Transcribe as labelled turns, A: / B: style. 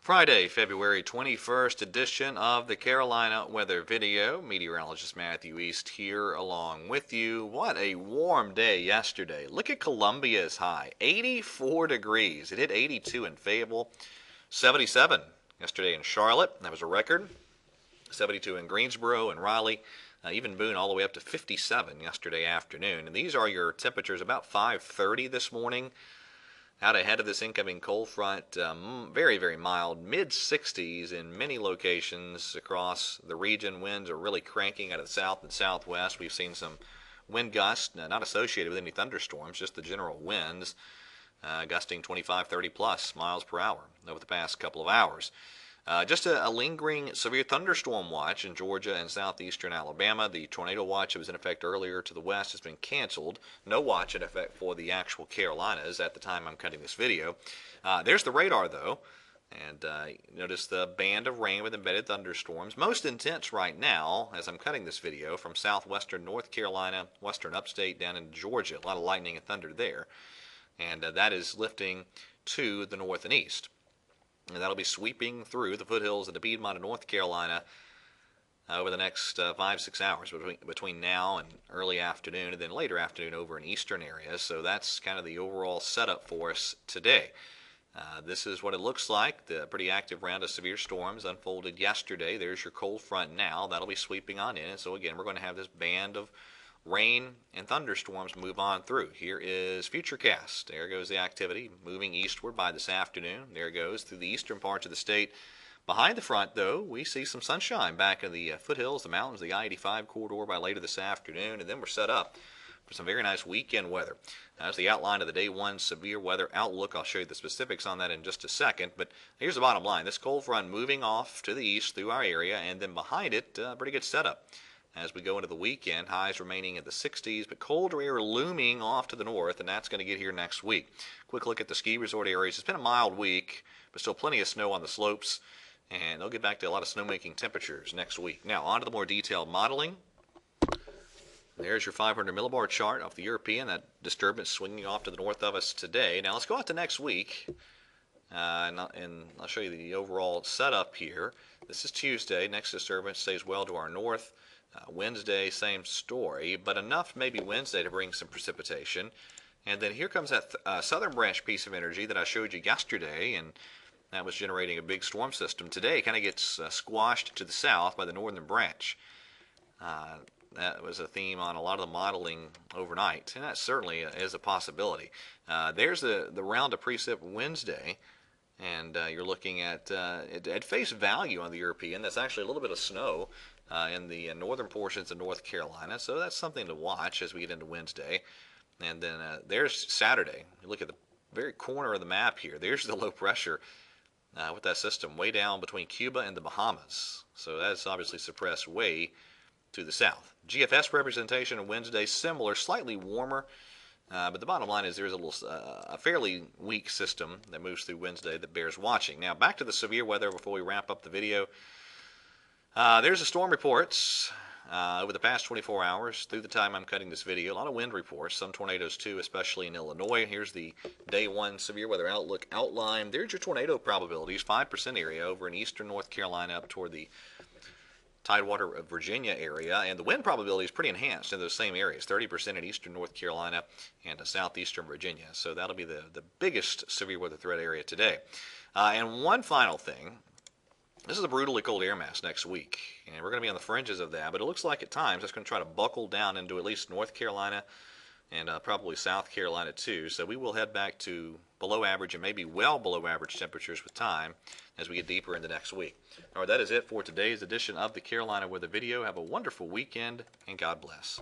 A: Friday, February 21st edition of the Carolina Weather Video. Meteorologist Matthew East here along with you. What a warm day yesterday. Look at Columbia's high, 84 degrees. It hit 82 in Fayetteville, 77 yesterday in Charlotte. That was a record. 72 in Greensboro and Raleigh. Even Boone all the way up to 57 yesterday afternoon. And these are your temperatures about 5:30 this morning. Out ahead of this incoming cold front, very, very mild, mid-60s in many locations across the region. Winds are really cranking out of the south and southwest. We've seen some wind gusts, not associated with any thunderstorms, just the general winds, gusting 25, 30 plus miles per hour over the past couple of hours. Just a lingering severe thunderstorm watch in Georgia and southeastern Alabama. The tornado watch that was in effect earlier to the west has been canceled. No watch in effect for the actual Carolinas at the time I'm cutting this video. There's the radar, though. And notice the band of rain with embedded thunderstorms. Most intense right now, as I'm cutting this video, from southwestern North Carolina, western upstate, down into Georgia. A lot of lightning and thunder there. And that is lifting to the north and east. And that'll be sweeping through the foothills of the Piedmont of North Carolina over the next 5-6 hours between now and early afternoon, and then later afternoon over in eastern areas. So that's kind of the overall setup for us today. This is what it looks like. The pretty active round of severe storms unfolded yesterday. There's your cold front now. That'll be sweeping on in. And so again, we're going to have this band of rain and thunderstorms move on through. Here is Futurecast. There goes the activity moving eastward by this afternoon. There it goes through the eastern parts of the state. Behind the front, though, we see some sunshine back in the foothills, the mountains, the I-85 corridor by later this afternoon, and then we're set up for some very nice weekend weather. That's the outline of the day one severe weather outlook. I'll show you the specifics on that in just a second, but here's the bottom line. This cold front moving off to the east through our area, and then behind it, pretty good setup. As we go into the weekend, highs remaining in the 60s, but colder air looming off to the north, and that's going to get here next week. Quick look at the ski resort areas. It's been a mild week, but still plenty of snow on the slopes, and they'll get back to a lot of snowmaking temperatures next week. Now, on to the more detailed modeling. There's your 500 millibar chart off the European, that disturbance swinging off to the north of us today. Now, let's go out to next week, and I'll show you the overall setup here. This is Tuesday. Next disturbance stays well to our north. Wednesday, same story, but enough maybe Wednesday to bring some precipitation. And then here comes that southern branch piece of energy that I showed you yesterday, and that was generating a big storm system. Today kind of gets squashed to the south by the northern branch. That was a theme on a lot of the modeling overnight, and that certainly is a possibility. There's the round of precip Wednesday, and you're looking at face value on the European. That's actually a little bit of snow in the northern portions of North Carolina, so that's something to watch as we get into Wednesday. And then there's Saturday. You look at the very corner of the map here. There's the low pressure with that system way down between Cuba and the Bahamas. So that's obviously suppressed way to the south. GFS representation on Wednesday, similar, slightly warmer. But the bottom line is there's a fairly weak system that moves through Wednesday that bears watching. Now, back to the severe weather before we wrap up the video. There's the storm reports over the past 24 hours through the time I'm cutting this video. A lot of wind reports, some tornadoes too, especially in Illinois. Here's the day one severe weather outlook outline. There's your tornado probabilities, 5% area over in eastern North Carolina up toward the Tidewater of Virginia area, and the wind probability is pretty enhanced in those same areas, 30% in eastern North Carolina and southeastern Virginia. So that'll be the biggest severe weather threat area today. And one final thing. This is a brutally cold air mass next week, and we're going to be on the fringes of that, but it looks like at times it's going to try to buckle down into at least North Carolina and probably South Carolina too. So we will head back to below average and maybe well below average temperatures with time as we get deeper into next week. All right, that is it for today's edition of the Carolina Weather Video. Have a wonderful weekend, and God bless.